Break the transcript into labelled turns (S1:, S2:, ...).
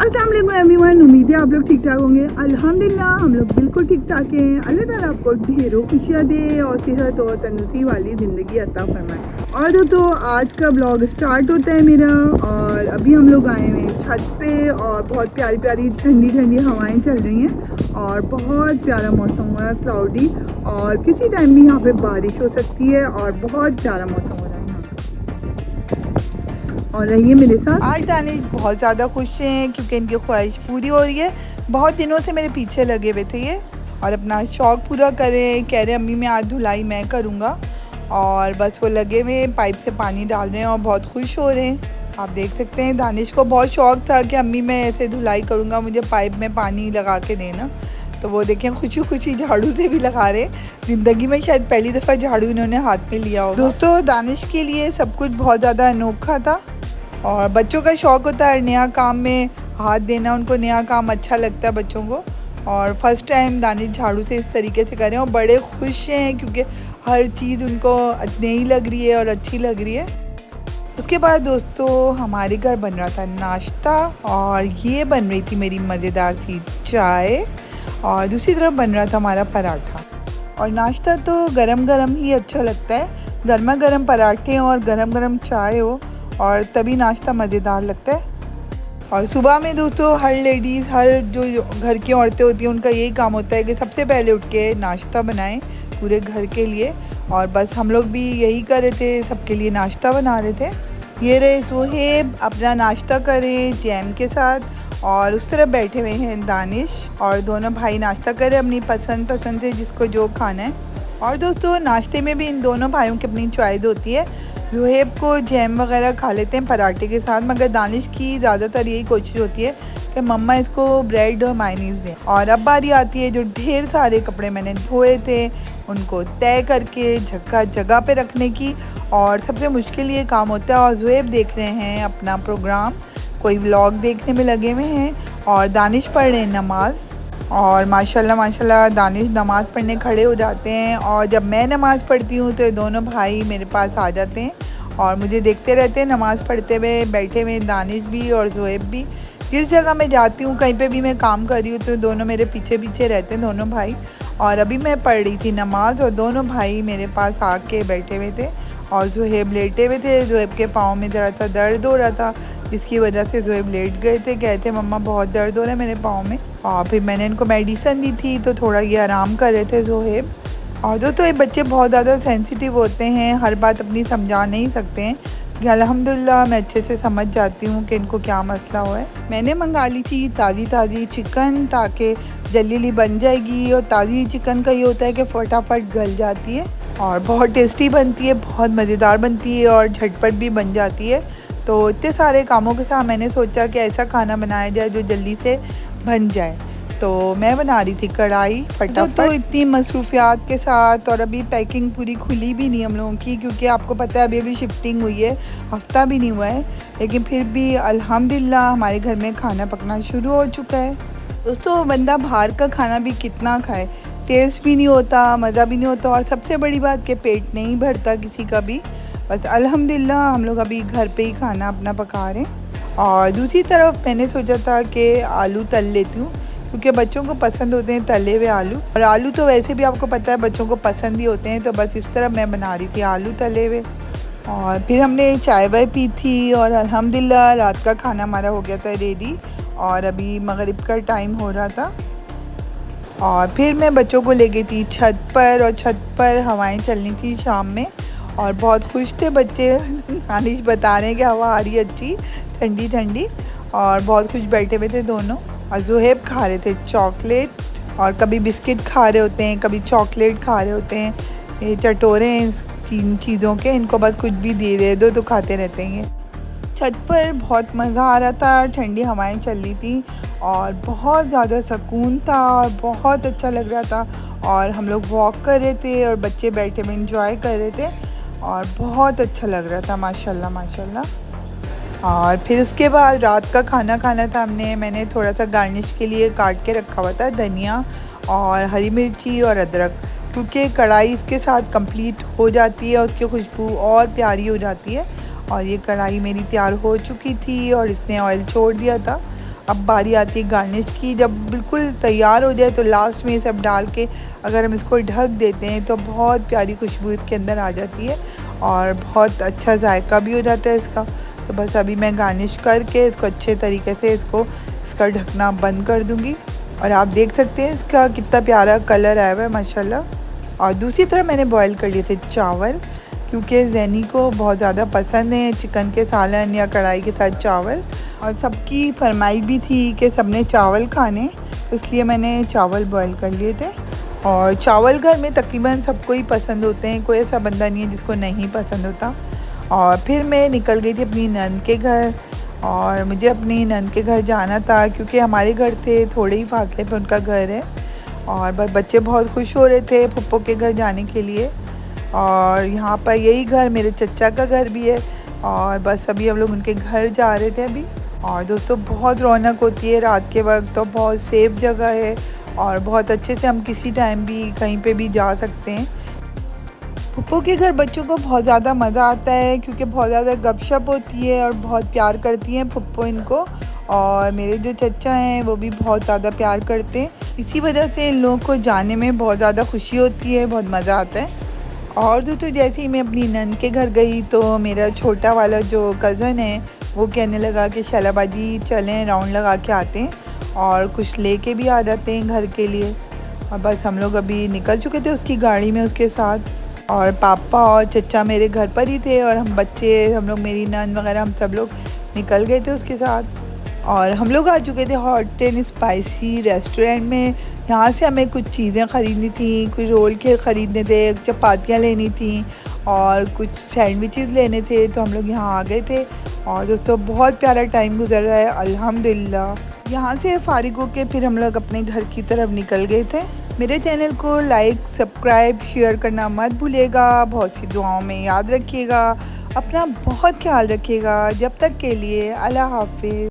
S1: अस्सलाम वालेकुम एवरीवन, उम्मीद है आप लोग ठीक ठाक होंगे। अल्हम्दुलिल्लाह हम लोग बिल्कुल ठीक ठाक हैं। अल्लाह ताला आपको ढेरों खुशियाँ दे और सेहत और तंदुरुस्ती वाली ज़िंदगी अता फरमाए। और दोस्तों आज का ब्लॉग स्टार्ट होता है मेरा, और अभी हम लोग आए हुए हैं छत पे और बहुत प्यारी प्यारी ठंडी ठंडी हवाएं चल रही हैं और बहुत प्यारा मौसम हुआ है, क्लाउडी, और किसी टाइम भी यहाँ पे बारिश हो सकती है और बहुत प्यारा मौसम हो रहा है। और रहिए मेरे साथ। आज दानिश बहुत ज़्यादा खुश हैं क्योंकि इनकी ख्वाहिश पूरी हो रही है। बहुत दिनों से मेरे पीछे लगे हुए थे ये और अपना शौक़ पूरा करें। कह रहे अम्मी मैं आज धुलाई मैं करूँगा, और बस वो लगे हुए पाइप से पानी डाल रहे हैं और बहुत खुश हो रहे हैं। आप देख सकते हैं दानिश को बहुत शौक़ था कि अम्मी मैं ऐसे धुलाई करूँगा, मुझे पाइप में पानी लगा के देना। तो वो देखें खुशी खुशी झाड़ू से भी लगा रहे। ज़िंदगी में शायद पहली दफ़ा झाड़ू इन्होंने हाथ में लिया होगा। दोस्तों दानिश के लिए सब कुछ बहुत ज़्यादा अनोखा था, और बच्चों का शौक़ होता है नया काम में हाथ देना, उनको नया काम अच्छा लगता है बच्चों को। और फर्स्ट टाइम दानिश झाड़ू से इस तरीके से करें और बड़े खुश हैं क्योंकि हर चीज़ उनको नई लग रही है और अच्छी लग रही है। उसके बाद दोस्तों हमारे घर बन रहा था नाश्ता, और ये बन रही थी मेरी मज़ेदार सी चाय, और दूसरी तरफ बन रहा था हमारा पराठा। और नाश्ता तो गरम गरम ही अच्छा लगता है, गर्मा गर्म पराठे और गरम गरम चाय हो और तभी नाश्ता मज़ेदार लगता है। और सुबह में दोस्तों हर लेडीज़, हर जो घर की औरतें होती हैं उनका यही काम होता है कि सबसे पहले उठ के नाश्ता बनाएं पूरे घर के लिए। और बस हम लोग भी यही कर रहे थे, सबके लिए नाश्ता बना रहे थे। ये रहे सुहेब अपना नाश्ता करें जैम के साथ, और उस तरफ बैठे हुए हैं दानिश, और दोनों भाई नाश्ता करें अपनी पसंद से जिसको जो खाना है। और दोस्तों नाश्ते में भी इन दोनों भाइयों की अपनी चॉइस होती है। ज़ुहैब को जैम वगैरह खा लेते हैं पराठे के साथ, मगर दानिश की ज़्यादातर यही कोशिश होती है कि मम्मा इसको ब्रेड और मायनीज़ दें। और अब बारी आती है जो ढेर सारे कपड़े मैंने धोए थे उनको तय करके जगह पे रखने की, और सबसे मुश्किल ये काम होता है। और ज़ुहैब देख रहे हैं अपना प्रोग्राम, कोई व्लॉग देखने में लगे हुए हैं, और दानिश पढ़ रहे हैं नमाज़। और माशाल्लाह दानिश नमाज़ पढ़ने खड़े हो जाते हैं, और जब मैं नमाज़ पढ़ती हूँ तो ये दोनों भाई मेरे पास आ जाते हैं और मुझे देखते रहते हैं नमाज़ पढ़ते हुए बैठे हुए, दानिश भी और ज़ुहैब भी। जिस जगह मैं जाती हूँ कहीं पे भी मैं काम कर रही हूँ तो दोनों मेरे पीछे पीछे रहते हैं दोनों भाई। और अभी मैं पढ़ रही थी नमाज़ और दोनों भाई मेरे पास आके बैठे हुए थे, और ज़ुहैब लेटे हुए थे। ज़ुहैब के पाँव में ज़रा सा दर्द हो रहा था, जिसकी वजह से ज़ुहैब लेट गए थे। कहते मम्मा बहुत दर्द हो रहा है मेरे पाँव में, और फिर मैंने इनको मेडिसिन दी थी तो थोड़ा ये आराम कर रहे थे ज़ुहैब। और दोस्तों ये बच्चे बहुत ज़्यादा सेंसिटिव होते हैं, हर बात अपनी समझा नहीं सकते हैं, कि अल्हम्दुलिल्लाह मैं अच्छे से समझ जाती हूँ कि इनको क्या मसला हुआ है। मैंने मंगा ली थी ताज़ी चिकन ताकि जल्दी बन जाएगी, और ताज़ी चिकन का ये होता है कि फटाफट गल जाती है और बहुत टेस्टी बनती है, बहुत मज़ेदार बनती है और झटपट भी बन जाती है। तो इतने सारे कामों के साथ मैंने सोचा कि ऐसा खाना बनाया जाए जो जल्दी से बन जाए। तो मैं बना रही थी कढ़ाई फटाफट। तो इतनी मसरूफियात के साथ, और अभी पैकिंग पूरी खुली भी नहीं हम लोगों की, क्योंकि आपको पता है अभी शिफ्टिंग हुई है, हफ़्ता भी नहीं हुआ है, लेकिन फिर भी अल्हम्दुलिल्लाह हमारे घर में खाना पकना शुरू हो चुका है। दोस्तों बंदा बाहर का खाना भी कितना खाए, टेस्ट भी नहीं होता, मज़ा भी नहीं होता, और सबसे बड़ी बात कि पेट नहीं भरता किसी का भी। बस अल्हम्दुलिल्लाह हम लोग अभी घर पे ही खाना अपना पका रहे हैं। और दूसरी तरफ मैंने सोचा था कि आलू तल लेती हूँ, क्योंकि बच्चों को पसंद होते हैं तले हुए आलू, और आलू तो वैसे भी आपको पता है बच्चों को पसंद ही होते हैं। तो बस इस तरह मैं बना रही थी आलू तले हुए। और फिर हमने चाय वाय पी थी, और अल्हम्दुलिल्लाह रात का खाना हमारा हो गया था रेडी, और अभी मगरिब का टाइम हो रहा था। और फिर मैं बच्चों को ले गई थी छत पर, और छत पर हवाएं चलनी थी शाम में, और बहुत खुश थे बच्चे। दानिश बता रहे हैं कि हवा आ रही है अच्छी ठंडी ठंडी, और बहुत खुश बैठे हुए थे दोनों। और ज़ुहैब खा रहे थे चॉकलेट, और कभी बिस्किट खा रहे होते हैं कभी चॉकलेट खा रहे होते हैं। ये चटोरे हैं इन चीज़ों के, इनको बस कुछ भी दे दो तो खाते रहते हैं ये। छत पर बहुत मज़ा आ रहा था, ठंडी हवाएं चल रही थी और बहुत ज़्यादा सुकून था और बहुत अच्छा लग रहा था। और हम लोग वॉक कर रहे थे और बच्चे बैठे में इंजॉय कर रहे थे, और बहुत अच्छा लग रहा था माशाल्लाह। और फिर उसके बाद रात का खाना खाना था हमने। मैंने थोड़ा सा गार्निश के लिए काट के रखा हुआ था धनिया और हरी मिर्ची और अदरक, क्योंकि कढ़ाई इसके साथ कंप्लीट हो जाती है और उसकी खुशबू और प्यारी हो जाती है। और ये कढ़ाई मेरी तैयार हो चुकी थी और इसने ऑयल छोड़ दिया था। अब बारी आती है गार्निश की। जब बिल्कुल तैयार हो जाए तो लास्ट में सब डाल के अगर हम इसको ढक देते हैं तो बहुत प्यारी खुशबू इसके अंदर आ जाती है और बहुत अच्छा जायका भी हो जाता है इसका। तो बस अभी मैं गार्निश करके इसको अच्छे तरीके से इसका ढकना बंद कर दूँगी। और आप देख सकते हैं इसका कितना प्यारा कलर आया हुआ है माशाल्लाह। और दूसरी तरफ मैंने बॉईल कर लिए थे चावल, क्योंकि जैनी को बहुत ज़्यादा पसंद है चिकन के सालन या कढ़ाई के साथ चावल, और सबकी फरमाइश भी थी कि सबने चावल खाने, तो इसलिए मैंने चावल बॉईल कर लिए थे। और चावल घर में तकरीबन सबको ही पसंद होते हैं, कोई ऐसा बंदा नहीं है जिसको नहीं पसंद होता। और फिर मैं निकल गई थी अपनी नंद के घर, और मुझे अपनी नंद के घर जाना था क्योंकि हमारे घर से थोड़े ही फासले पे उनका घर है। और बस बच्चे बहुत खुश हो रहे थे फुप्पो के घर जाने के लिए। और यहाँ पर यही घर मेरे चचा का घर भी है, और बस अभी हम लोग उनके घर जा रहे थे अभी। और दोस्तों बहुत रौनक होती है रात के वक्त, तो बहुत सेफ़ जगह है और बहुत अच्छे से हम किसी टाइम भी कहीं पे भी जा सकते हैं। फुप्पो के घर बच्चों को बहुत ज़्यादा मज़ा आता है क्योंकि बहुत ज़्यादा गपशप होती है और बहुत प्यार करती हैं फुप्पो इनको। और मेरे जो चचा हैं वो भी बहुत ज़्यादा प्यार करते हैं, इसी वजह से इन लोगों को जाने में बहुत ज़्यादा खुशी होती है, बहुत मज़ा आता है। और दोस्तों जैसे ही मैं अपनी नंद के घर गई तो मेरा छोटा वाला जो कज़न है वो कहने लगा कि शैला बाजी चलें राउंड लगा के आते हैं और कुछ लेके भी आ जाते हैं घर के लिए। और बस हम लोग अभी निकल चुके थे उसकी गाड़ी में उसके साथ, और पापा और चचा मेरे घर पर ही थे और हम बच्चे हम लोग मेरी नंद वगैरह हम सब लोग निकल गए थे उसके साथ। और हम लोग आ चुके थे हॉट एंड स्पाइसी रेस्टोरेंट में। यहाँ से हमें कुछ चीज़ें ख़रीदनी थी, कुछ रोल के ख़रीदने थे, चपातियाँ लेनी थी और कुछ सैंडविचेस लेने थे, तो हम लोग यहाँ आ गए थे। और दोस्तों बहुत प्यारा टाइम गुजर रहा है अल्हम्दुलिल्लाह। यहाँ से फ़ारिग होके फिर हम लोग अपने घर की तरफ निकल गए थे। मेरे चैनल को लाइक सब्सक्राइब शेयर करना मत भूलिएगा, बहुत सी दुआओं में याद रखिएगा, अपना बहुत ख्याल रखिएगा। जब तक के लिए अल्लाह हाफिज़।